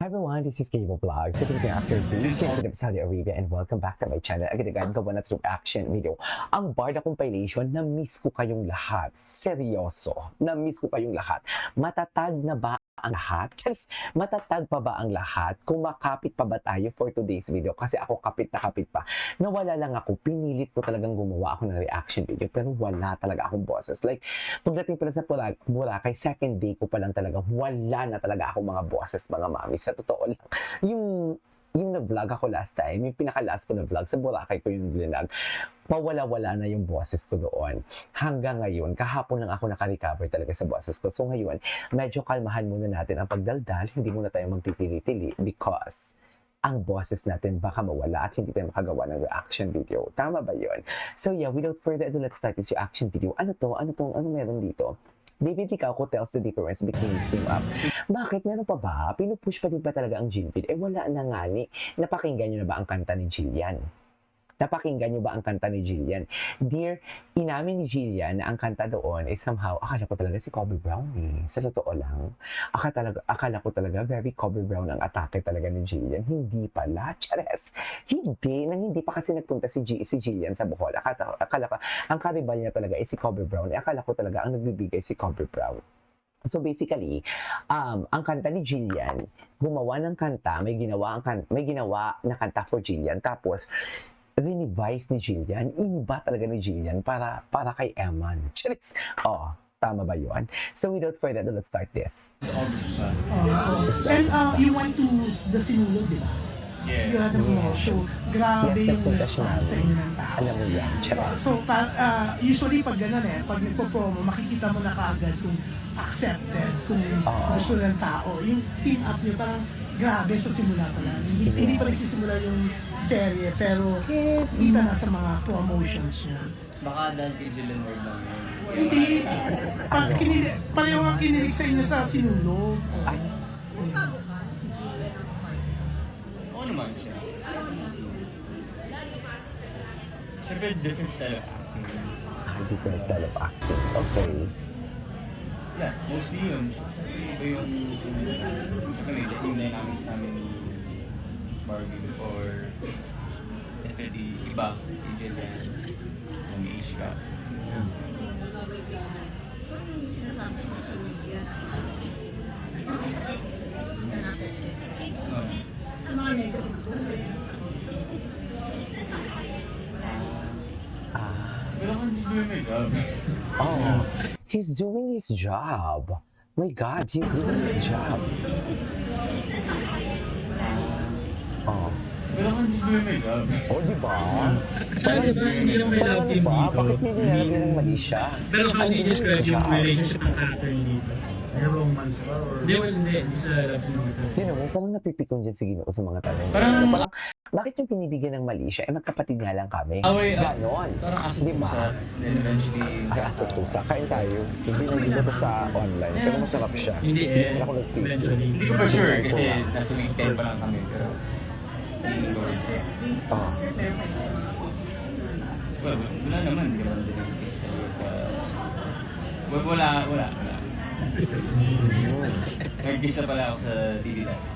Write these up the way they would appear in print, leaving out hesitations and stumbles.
Hi everyone, this is Cable Vlogs. So today after this, I'm Saudi Arabia and welcome back to my channel. Agad-agad gawa na itong action video. Ang Barda Compilation, na-miss ko kayong lahat. Seryoso, na-miss ko kayong lahat. Matatag na ba ang lahat? Charis, matatag pa ba ang lahat? Kung makapit pa ba tayo for today's video? Kasi ako kapit na kapit pa. Nawala lang ako, pinilit ko talagang gumawa ako ng reaction video pero wala talaga akong boses. Like, pagdating pala sa Boracay, second day ko pa lang talaga, wala na talaga akong mga boses, mga mami. Sa totoo lang, yung nag-vlog ako last time, yung pinaka-last ko na vlog sa Boracay ko yung vlog, pawala-wala na yung boses ko doon. Hanggang ngayon, kahapon lang ako naka-recover talaga sa boses ko. So ngayon, medyo kalmahan muna natin ang pagdaldal, hindi muna tayo magtitili-tili because ang boses natin baka mawala at hindi tayo makagawa ng reaction video. Tama ba yun? So yeah, without further ado, let's start this reaction video. Ano meron dito? David Licauco tells the difference between his team up. Bakit? Meron pa ba? Pinupush pa din ba talaga ang Jinpid? Wala na nga ni. Napakinggan nyo na ba ang kanta ni Jillian? Napakinggan nyo ba ang kanta ni Jillian? Dear, inamin ni Jillian na ang kanta doon ay somehow, akala ko talaga si Kobe Brown eh. Sa totoo lang. Akala ko talaga very Kobe Brown ang atake talaga ni Jillian. Hindi pala. Chares. Hindi pa kasi nagpunta si Jillian sa Bohol. Akala ko, ang karibal niya talaga ay si Kobe Brown. Akala ko talaga ang nagbibigay si Kobe Brown. So basically, ang kanta ni Jillian, gumawa ng kanta, may ginawa na kanta for Jillian. Tapos, revise ni Jillian, iniba talaga ni Jillian para kay Eman. Charis. Oh, tama ba yun? So without further ado, let's start this. August pa. And you went to the Sinulog, di ba? Yeah. You had a show. Grabe Yes, yung nagpunta response sa inyo ng tao. Alam mo yan, charis. So, usually pag gano'n pag nagpo-promo, makikita mo na kaagad kung accepted, kung gusto ng tao. Yung team up nyo, parang grabe sa simula pa lang. Hindi pa nagsisimula yung serye, pero kita na sa mga promotions niya. Baka dahil kay Jillian Ward lang yun. Hindi, pareho ang kinilig sa inyo sa Sinulog. Oo naman siya. Siyempre, different style of acting. Different style of acting. Okay. Yeah, mostly yun. Ito yung dynamics namin ni Barbie before. Definitely iba. Jillian. Yung age gap. So yung sinasabi mo sa media ano ang negative doon? Pero kung he's doing my job. Oh, he's doing his job. My God, he's doing his job. Oh. Pero kung he's doing my job. Oh, di ba? Tsaka diba, hindi naman may love team dito. Bakit hindi nilagyan ng mali siya? Pero how do you describe yung relationship ng character niyo dito? May romance ba? Or... Hindi sa love team dito. Yun know, parang napipikon dyan si Ginoo sa mga tanong. Parang- Bakit yung pinibigyan ng mali siya? Magkapatid nga lang kami. Away, Ganon. Parang aso Di ba? pusa. Then eventually, Ay, aso pusa. Kain tayo. Hindi na dito sa online. Pero masarap siya. Hindi naman ako nagsisi. eventually. hindi ko pa sure kasi nasa week 10 pa lang kami. Pero, Oh. well, wala naman. Hindi naman din ang kiss talaga sa... Wala. Nag-kiss na pala ako sa TV dati.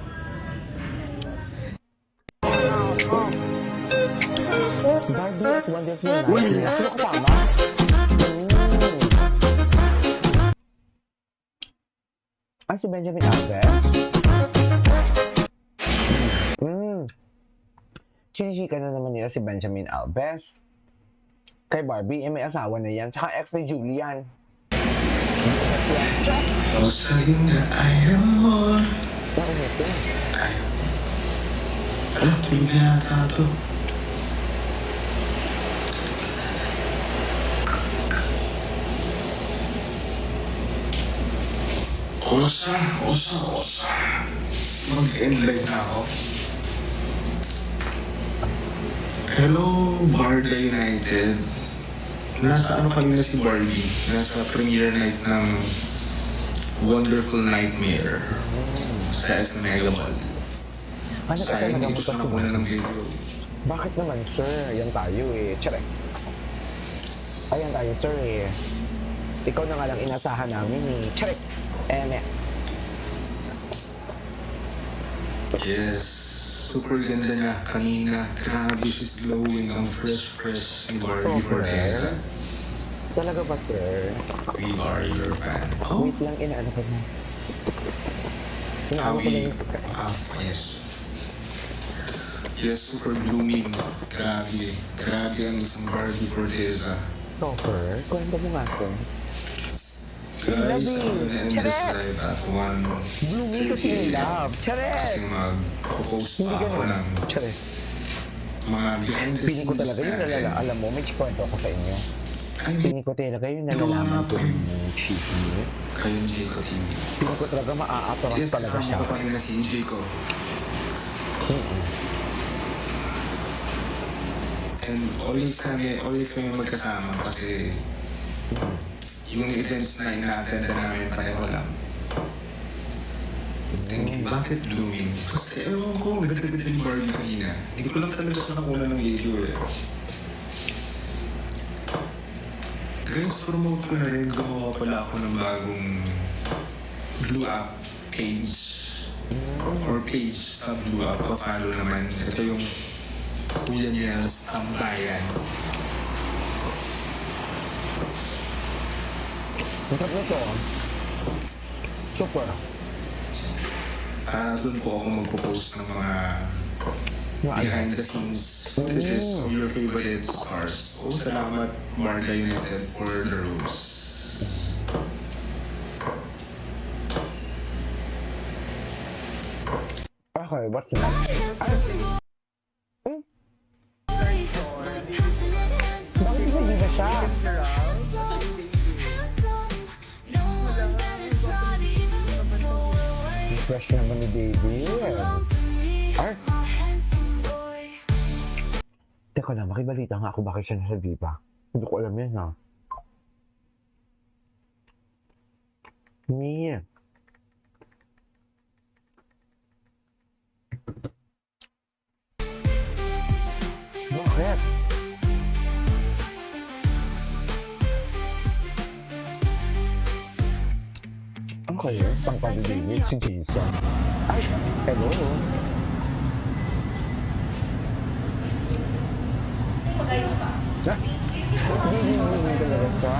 Barbie at Wonderful Night. Sino kasama? Ay, si Benjamin Alves? Chinichika na naman nila si Benjamin Alves. Kay Barbie, may asawa na yan. Tsaka ex ni Julian. Cosa linda ay amor. Bakit ito? Ating yata to. Osa. Mag-end live na ako. Hello, Barda United. Nasa ano kanina si Barbie? Nasa premiere night ng Wonderful Nightmare sa SM Mega Mall. Ano kasi Sayang hindi nagamot ko siya kasi nakuha ng video. Bakit naman, sir? Yan tayo eh. Tsare. Ayan tayo, sir eh. Ikaw na nga lang inasahan namin eh. Tsare. Yes, super ganda niya kanina. Grabe, she's glowing. Ang fresh ni Barbie Super. Forteza. Talaga ba, sir? We are your fan. Oh, Wait lang, inaano ko na. Inaano ko na Howie. yung... Yes. Yes, super blooming. Grabe. Grabe ang isang Barbie Forteza. Super? Kwento mo nga, sir. Guys, Lovely. I'm gonna end this live at 1. Blooming kasi in love. Chares! Kasi mag-post Hindi pa ako ganun. ng Chares. mga behind the Piling ko scenes talaga yun natin. Alam mo, may chikwento ako sa inyo. Ay, Piling ko talaga yun nalalaman ko yung chismis. kayo ni Jacob TV. Piling ko talaga maaatoras Yes, talaga siya. kasama ko kanina si Jacob. And always kami magkasama kasi yung events na ina-attend namin pareho lang. Thinking, bakit blooming? Kasi ewan ko, ang ganda-ganda ni Barbie kanina. Hindi ko lang talaga siya nakuna ng video eh. Guys, promote ko na rin. Gumawa pala ako ng bagong Blue Up page. Or page sa Blue Up. Pa-follow naman. Ito yung Kuya Niels Tambayan. Ang sarap nito. Super. Doon po ako magpo-post ng mga behind the scenes footages of your favorite stars. Oh, salamat Barda United for the rose. Okay, what's next? Bakit isa di ba siya? Fresh naman ni baby. Ay! Teka lang, makibalita nga ako bakit siya nasa Viva. Hindi ko alam yan, ha? Mia. Bakit? Ano kayo? Pang padidinig si Jason. Ay, hello. Ha? Hindi talaga siya.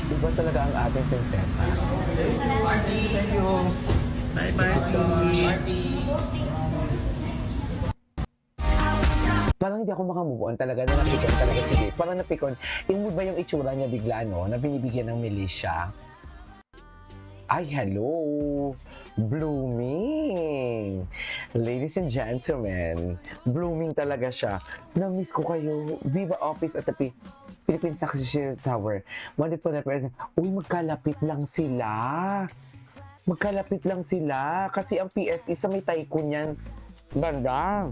Iba talaga ang ating prinsesa. Thank you. Bye, Barbie. Parang hindi ako makamove on talaga na napikon talaga si Dave. Parang napikon. Yung mood ba yung itsura niya bigla, no? Na binibigyan ng militia. Ay, hello! Blooming! Ladies and gentlemen, blooming talaga siya. Na-miss ko kayo. Viva Office at the Philippine Succession Tower. Wonderful na present. Uy, magkalapit lang sila. Magkalapit lang sila. Kasi ang PSE sa may tycoon yan. Banda.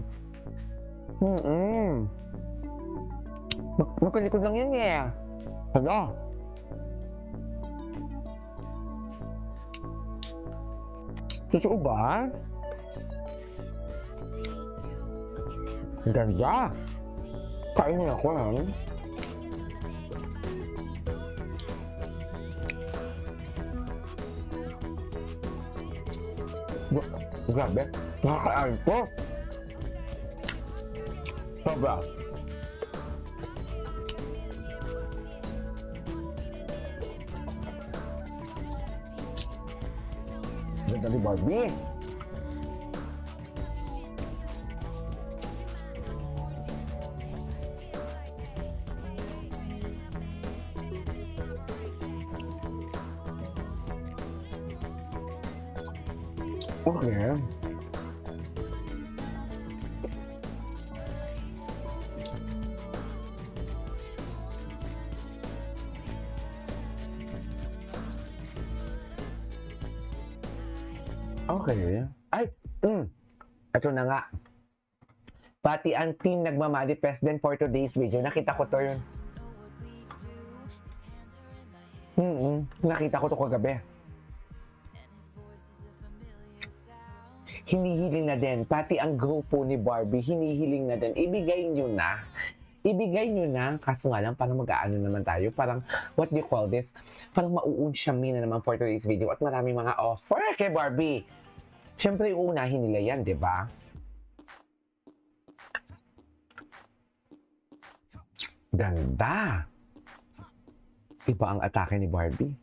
Magkalikod lang yan eh. Hala. Totoo ba? Ganda. Kainin ako ha. Grabe. Nakakain po. Sobra. Ganda ni Barbie. Okay. Okay. Ay, ito na nga. Pati ang team nagmamanifest din for today's video. Nakita ko to yun. Nakita ko to kagabi. Hinihiling na din. Pati ang grupo ni Barbie, hinihiling na din. Ibigay nyo na ibigay nyo na. Kaso nga lang, parang mag-aano naman tayo. Parang, what do you call this? Parang mauunsyamin na naman for today's video at maraming mga offer kay Barbie. Siyempre, uunahin nila yan, di ba? Ganda! Iba ang atake ni Barbie.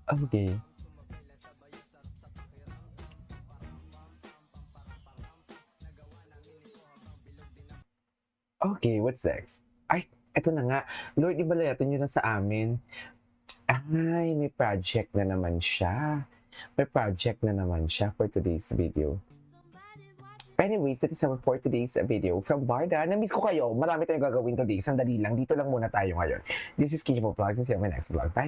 Okay. Okay, what's next? Ay, eto na nga. Lord, ibalayatan nyo na sa amin. Ay, may project na naman siya. May project na naman siya for today's video. Anyways, that is all for today's video from Barda. Na-miss ko kayo. Marami tayong gagawin today. Sandali lang. Dito lang muna tayo ngayon. This is Kinyo Vlogs and see you on my next vlog. Bye!